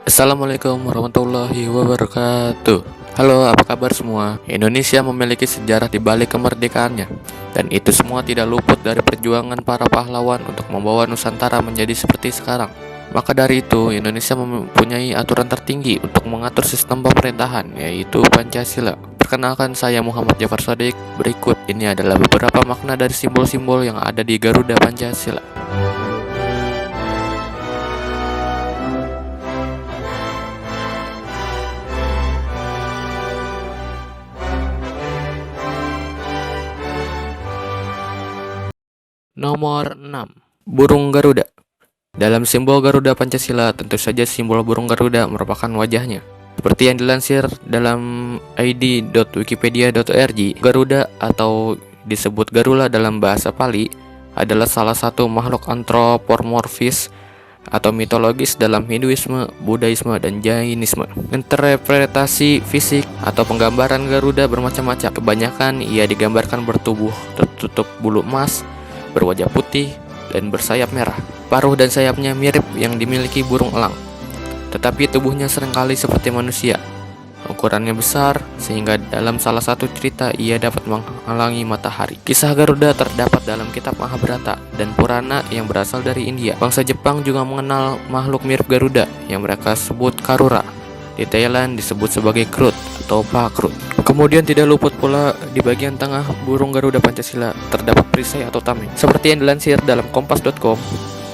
Assalamualaikum warahmatullahi wabarakatuh. Halo, apa kabar semua? Indonesia memiliki sejarah di balik kemerdekaannya, dan itu semua tidak luput dari perjuangan para pahlawan untuk membawa Nusantara menjadi seperti sekarang. Maka dari itu, Indonesia mempunyai aturan tertinggi untuk mengatur sistem pemerintahan, yaitu Pancasila. Perkenalkan, saya Muhammad Jafar Shadiq. Berikut ini adalah beberapa makna dari simbol-simbol yang ada di Garuda Pancasila. Nomor 6. Burung Garuda. Dalam simbol Garuda Pancasila, tentu saja simbol burung Garuda merupakan wajahnya. Seperti yang dilansir dalam id.wikipedia.org, Garuda atau disebut Garula dalam bahasa Pali adalah salah satu makhluk antropomorfis atau mitologis dalam Hinduisme, Buddhaisme, dan Jainisme. Interpretasi fisik atau penggambaran Garuda bermacam-macam. Kebanyakan ia digambarkan bertubuh tertutup bulu emas, berwajah putih, dan bersayap merah. Paruh dan sayapnya mirip yang dimiliki burung elang, tetapi tubuhnya seringkali seperti manusia. Ukurannya besar, sehingga dalam salah satu cerita ia dapat menghalangi matahari. Kisah Garuda terdapat dalam kitab Mahabharata dan Purana yang berasal dari India. Bangsa Jepang juga mengenal makhluk mirip Garuda yang mereka sebut Karura. Di Thailand disebut sebagai Krut atau Pakrut. Kemudian tidak luput pula di bagian tengah burung Garuda Pancasila terdapat perisai atau tameng. Seperti yang dilansir dalam kompas.com,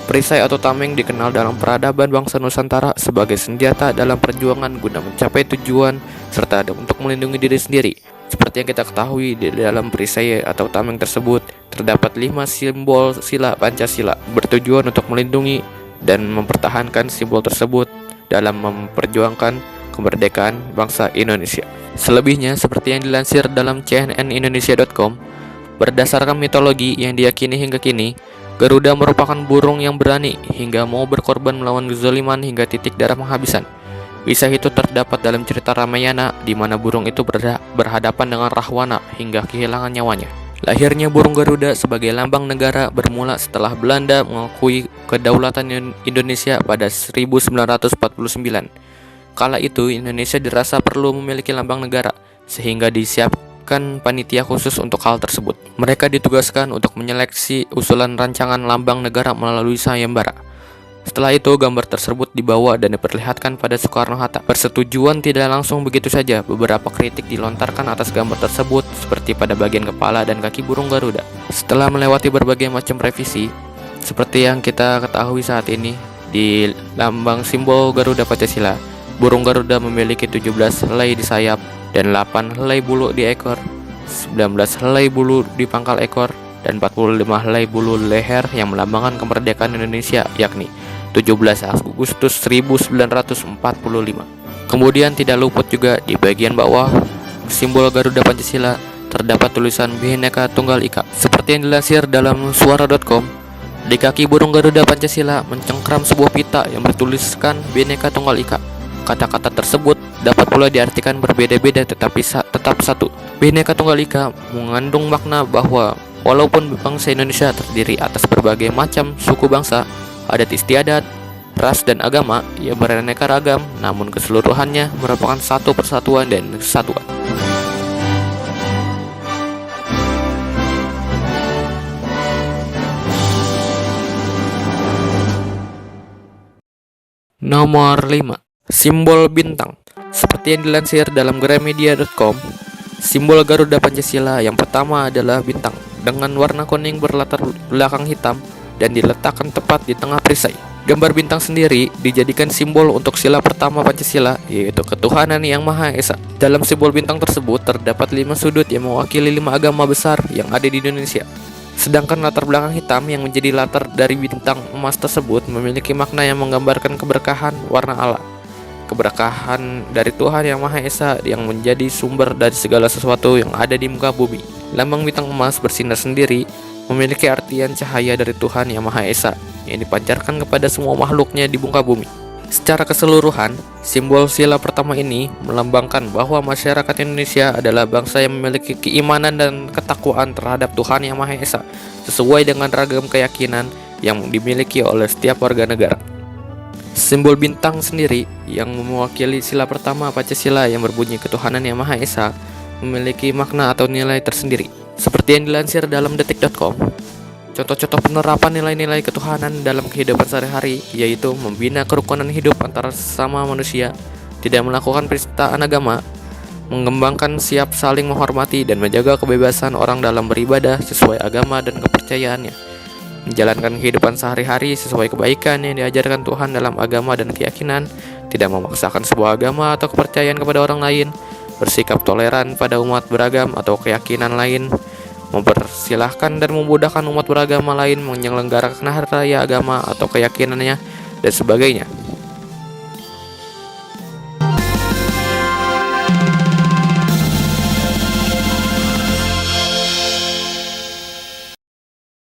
perisai atau tameng dikenal dalam peradaban bangsa Nusantara sebagai senjata dalam perjuangan guna mencapai tujuan serta untuk melindungi diri sendiri. Seperti yang kita ketahui, di dalam perisai atau tameng tersebut terdapat 5 simbol sila Pancasila bertujuan untuk melindungi dan mempertahankan simbol tersebut dalam memperjuangkan kemerdekaan bangsa Indonesia. Selebihnya, seperti yang dilansir dalam cnnindonesia.com, berdasarkan mitologi yang diyakini hingga kini, Garuda merupakan burung yang berani hingga mau berkorban melawan kezaliman hingga titik darah penghabisan. Kisah itu terdapat dalam cerita Ramayana, di mana burung itu berhadapan dengan Rahwana hingga kehilangan nyawanya. Lahirnya burung Garuda sebagai lambang negara bermula setelah Belanda mengakui kedaulatan Indonesia pada 1949. Kala itu Indonesia dirasa perlu memiliki lambang negara, sehingga disiapkan panitia khusus untuk hal tersebut. Mereka ditugaskan untuk menyeleksi usulan rancangan lambang negara melalui sayembara. Setelah itu gambar tersebut dibawa dan diperlihatkan pada Soekarno-Hatta. Persetujuan tidak langsung begitu saja. Beberapa kritik dilontarkan atas gambar tersebut, seperti pada bagian kepala dan kaki burung Garuda. Setelah melewati berbagai macam revisi, seperti yang kita ketahui saat ini, di lambang simbol Garuda Pancasila, burung Garuda memiliki 17 helai di sayap dan 8 helai bulu di ekor, 19 helai bulu di pangkal ekor, dan 45 helai bulu leher yang melambangkan kemerdekaan Indonesia, yakni 17 Agustus 1945. Kemudian tidak luput juga di bagian bawah simbol Garuda Pancasila terdapat tulisan Bhinneka Tunggal Ika. Seperti yang dilansir dalam suara.com, di kaki burung Garuda Pancasila mencengkram sebuah pita yang bertuliskan Bhinneka Tunggal Ika. Kata-kata tersebut dapat pula diartikan berbeda-beda tetapi tetap satu. Bhinneka Tunggal Ika mengandung makna bahwa walaupun bangsa Indonesia terdiri atas berbagai macam suku bangsa, adat istiadat, ras dan agama yang beraneka ragam, namun keseluruhannya merupakan satu persatuan dan kesatuan. Nomor 5. Simbol bintang. Seperti yang dilansir dalam gramedia.com, simbol Garuda Pancasila yang pertama adalah bintang dengan warna kuning berlatar belakang hitam dan diletakkan tepat di tengah perisai. Gambar bintang sendiri dijadikan simbol untuk sila pertama Pancasila, yaitu ketuhanan yang Maha Esa. Dalam simbol bintang tersebut terdapat 5 sudut yang mewakili 5 agama besar yang ada di Indonesia. Sedangkan latar belakang hitam yang menjadi latar dari bintang emas tersebut memiliki makna yang menggambarkan keberkahan warna Allah. Keberkahan dari Tuhan yang Maha Esa yang menjadi sumber dari segala sesuatu yang ada di muka bumi. Lambang bintang emas bersinar sendiri memiliki artian cahaya dari Tuhan yang Maha Esa yang dipancarkan kepada semua makhluknya di muka bumi. Secara keseluruhan, simbol sila pertama ini melambangkan bahwa masyarakat Indonesia adalah bangsa yang memiliki keimanan dan ketakwaan terhadap Tuhan yang Maha Esa, sesuai dengan ragam keyakinan yang dimiliki oleh setiap warga negara. Simbol bintang sendiri yang mewakili sila pertama Pancasila yang berbunyi ketuhanan yang Maha Esa memiliki makna atau nilai tersendiri. Seperti yang dilansir dalam detik.com, contoh-contoh penerapan nilai-nilai ketuhanan dalam kehidupan sehari-hari yaitu membina kerukunan hidup antara sesama manusia, tidak melakukan penistaan agama, mengembangkan siap saling menghormati dan menjaga kebebasan orang dalam beribadah sesuai agama dan kepercayaannya, menjalankan kehidupan sehari-hari sesuai kebaikan yang diajarkan Tuhan dalam agama dan keyakinan, tidak memaksakan sebuah agama atau kepercayaan kepada orang lain, bersikap toleran pada umat beragam atau keyakinan lain, mempersilahkan dan memudahkan umat beragama lain menyelenggarakan hari raya agama atau keyakinannya, dan sebagainya.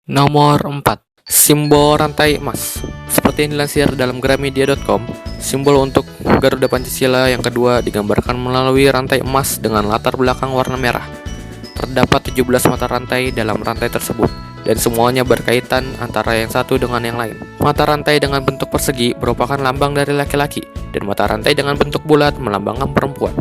Nomor 4. Simbol rantai emas. Seperti yang dilansir dalam gramedia.com, simbol untuk Garuda Pancasila yang kedua digambarkan melalui rantai emas dengan latar belakang warna merah. Terdapat 17 mata rantai dalam rantai tersebut, dan semuanya berkaitan antara yang satu dengan yang lain. Mata rantai dengan bentuk persegi merupakan lambang dari laki-laki, dan mata rantai dengan bentuk bulat melambangkan perempuan.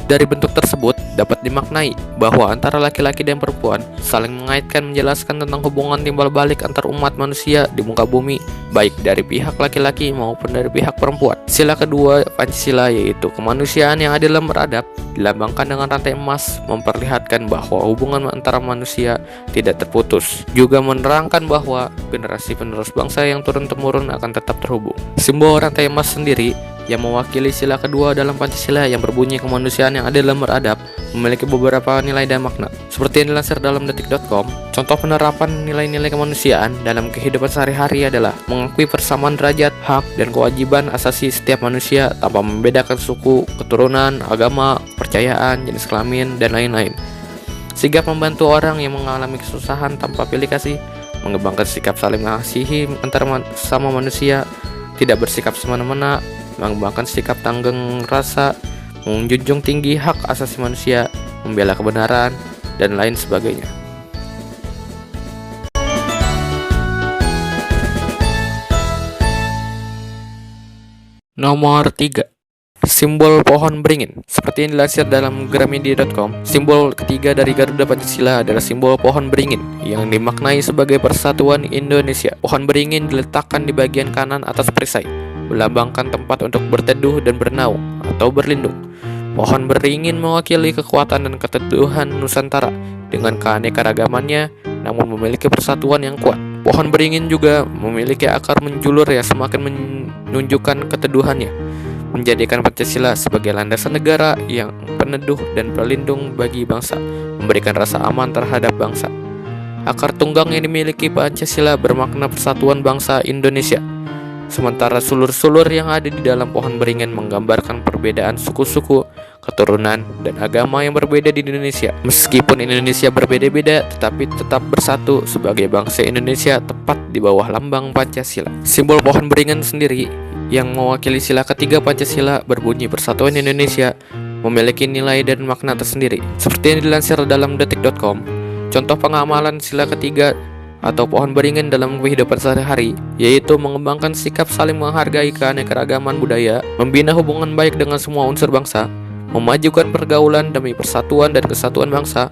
Dari bentuk tersebut dapat dimaknai bahwa antara laki-laki dan perempuan saling mengaitkan, menjelaskan tentang hubungan timbal balik antar umat manusia di muka bumi, baik dari pihak laki-laki maupun dari pihak perempuan. Sila kedua Pancasila yaitu kemanusiaan yang adil dan beradab dilambangkan dengan rantai emas, memperlihatkan bahwa hubungan antara manusia tidak terputus, juga menerangkan bahwa generasi penerus bangsa yang turun-temurun akan tetap terhubung. Simbol rantai emas sendiri yang mewakili sila kedua dalam Pancasila yang berbunyi kemanusiaan yang adil dan beradab memiliki beberapa nilai dan makna. Seperti yang dilansir dalam detik.com, contoh penerapan nilai-nilai kemanusiaan dalam kehidupan sehari-hari adalah mengakui persamaan derajat, hak, dan kewajiban asasi setiap manusia tanpa membedakan suku, keturunan, agama, kepercayaan, jenis kelamin, dan lain-lain. Sigap membantu orang yang mengalami kesusahan tanpa pilih kasih, mengembangkan sikap saling mengasihi antar sama manusia, tidak bersikap semena-mena, mengembangkan sikap tanggung rasa, menjunjung tinggi hak asasi manusia, membela kebenaran, dan lain sebagainya. Nomor 3. Simbol pohon beringin. Seperti yang dilansir dalam gramedia.com, simbol ketiga dari Garuda Pancasila adalah simbol pohon beringin yang dimaknai sebagai persatuan Indonesia. Pohon beringin diletakkan di bagian kanan atas perisai, melambangkan tempat untuk berteduh dan bernaung atau berlindung. Pohon beringin mewakili kekuatan dan keteduhan Nusantara dengan keanekaragamannya, namun memiliki persatuan yang kuat. Pohon beringin juga memiliki akar menjulur yang semakin menunjukkan keteduhannya, menjadikan Pancasila sebagai landasan negara yang peneduh dan pelindung bagi bangsa, memberikan rasa aman terhadap bangsa. Akar tunggang yang dimiliki Pancasila bermakna persatuan bangsa Indonesia. Sementara sulur-sulur yang ada di dalam pohon beringin menggambarkan perbedaan suku-suku, keturunan, dan agama yang berbeda di Indonesia. Meskipun Indonesia berbeda-beda, tetapi tetap bersatu sebagai bangsa Indonesia tepat di bawah lambang Pancasila. Simbol pohon beringin sendiri yang mewakili sila ketiga Pancasila berbunyi Persatuan Indonesia memiliki nilai dan makna tersendiri. Seperti yang dilansir dalam detik.com, contoh pengamalan sila ketiga atau pohon beringin dalam kehidupan sehari-hari yaitu mengembangkan sikap saling menghargai keanekaragaman budaya, membina hubungan baik dengan semua unsur bangsa, memajukan pergaulan demi persatuan dan kesatuan bangsa,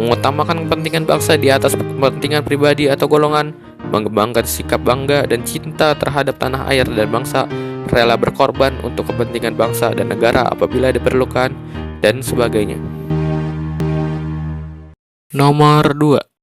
mengutamakan kepentingan bangsa di atas kepentingan pribadi atau golongan, mengembangkan sikap bangga dan cinta terhadap tanah air dan bangsa, rela berkorban untuk kepentingan bangsa dan negara apabila diperlukan, dan sebagainya. Nomor 2.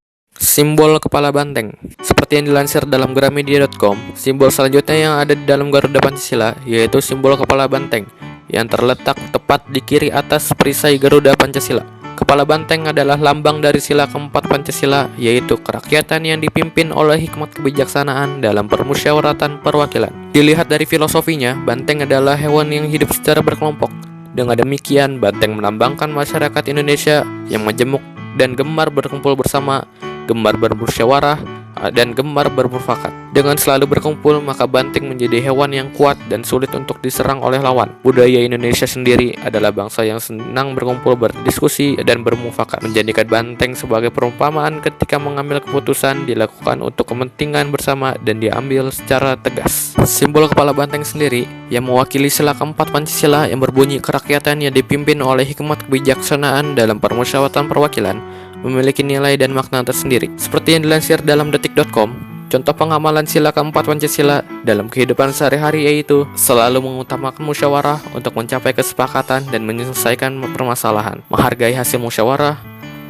Simbol kepala banteng. Seperti yang dilansir dalam gramedia.com, simbol selanjutnya yang ada di dalam Garuda Pancasila yaitu simbol kepala banteng yang terletak tepat di kiri atas perisai Garuda Pancasila. Kepala banteng adalah lambang dari sila keempat Pancasila yaitu kerakyatan yang dipimpin oleh hikmat kebijaksanaan dalam permusyawaratan perwakilan. Dilihat dari filosofinya, banteng adalah hewan yang hidup secara berkelompok. Dengan demikian, banteng melambangkan masyarakat Indonesia yang majemuk dan gemar berkumpul bersama, gemar bermusyawarah, dan gemar bermufakat. Dengan selalu berkumpul, maka banteng menjadi hewan yang kuat dan sulit untuk diserang oleh lawan. Budaya Indonesia sendiri adalah bangsa yang senang berkumpul, berdiskusi, dan bermufakat. Menjadikan banteng sebagai perumpamaan ketika mengambil keputusan dilakukan untuk kepentingan bersama dan diambil secara tegas. Simbol kepala banteng sendiri yang mewakili sila keempat Pancasila yang berbunyi kerakyatan yang dipimpin oleh hikmat kebijaksanaan dalam permusyawaratan perwakilan memiliki nilai dan makna tersendiri. Seperti yang dilansir dalam detik.com, contoh pengamalan sila keempat Pancasila dalam kehidupan sehari-hari yaitu selalu mengutamakan musyawarah untuk mencapai kesepakatan dan menyelesaikan permasalahan, menghargai hasil musyawarah,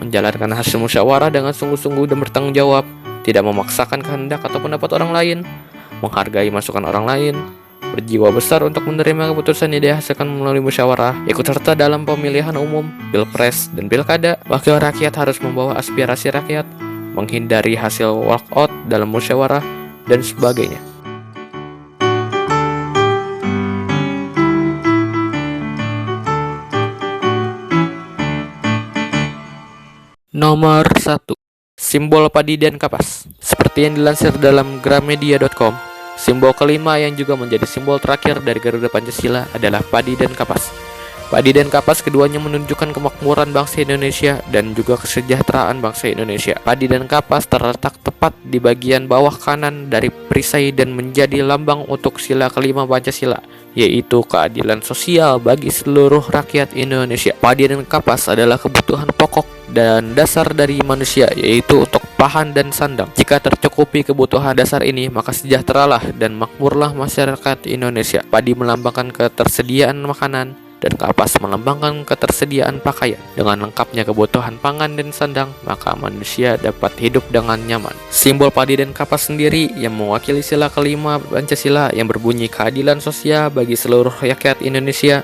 menjalankan hasil musyawarah dengan sungguh-sungguh dan bertanggung jawab, tidak memaksakan kehendak atau pendapat orang lain, menghargai masukan orang lain, berjiwa besar untuk menerima keputusan yang dihasilkan melalui musyawarah, ikut serta dalam pemilihan umum, pilpres, dan pilkada. Wakil rakyat harus membawa aspirasi rakyat, menghindari hasil walkout dalam musyawarah, dan sebagainya. Nomor 1. Simbol padi dan kapas. Seperti yang dilansir dalam gramedia.com, simbol kelima yang juga menjadi simbol terakhir dari Garuda Pancasila adalah padi dan kapas. Padi dan kapas keduanya menunjukkan kemakmuran bangsa Indonesia dan juga kesejahteraan bangsa Indonesia. Padi dan kapas terletak tepat di bagian bawah kanan dari perisai dan menjadi lambang untuk sila kelima Pancasila, yaitu keadilan sosial bagi seluruh rakyat Indonesia. Padi dan kapas adalah kebutuhan pokok dan dasar dari manusia, yaitu untuk pahan dan sandang. Jika tercukupi kebutuhan dasar ini, maka sejahteralah dan makmurlah masyarakat Indonesia. Padi melambangkan ketersediaan makanan dan kapas melambangkan ketersediaan pakaian. Dengan lengkapnya kebutuhan pangan dan sandang, maka manusia dapat hidup dengan nyaman. Simbol padi dan kapas sendiri yang mewakili sila kelima Pancasila yang berbunyi keadilan sosial bagi seluruh rakyat Indonesia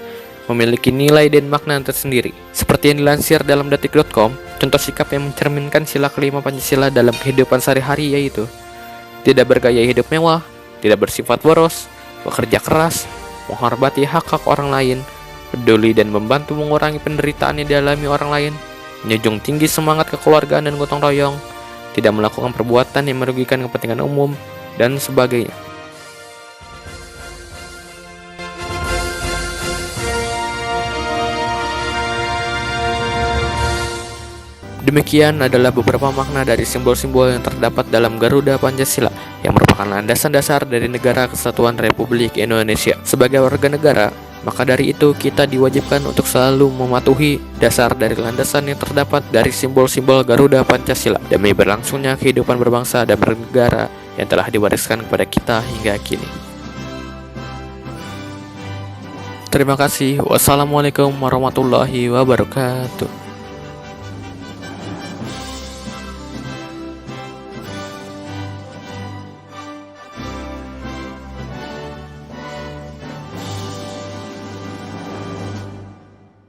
memiliki nilai dan makna tersendiri. Seperti yang dilansir dalam detik.com, contoh sikap yang mencerminkan sila kelima Pancasila dalam kehidupan sehari-hari yaitu tidak bergaya hidup mewah, tidak bersifat boros, bekerja keras, menghormati hak-hak orang lain, peduli dan membantu mengurangi penderitaan yang dialami orang lain, menjunjung tinggi semangat kekeluargaan dan gotong royong, tidak melakukan perbuatan yang merugikan kepentingan umum, dan sebagainya. Demikian adalah beberapa makna dari simbol-simbol yang terdapat dalam Garuda Pancasila yang merupakan landasan dasar dari Negara Kesatuan Republik Indonesia. Sebagai warga negara, maka dari itu kita diwajibkan untuk selalu mematuhi dasar dari landasan yang terdapat dari simbol-simbol Garuda Pancasila demi berlangsungnya kehidupan berbangsa dan bernegara yang telah diwariskan kepada kita hingga kini. Terima kasih. Wassalamualaikum warahmatullahi wabarakatuh.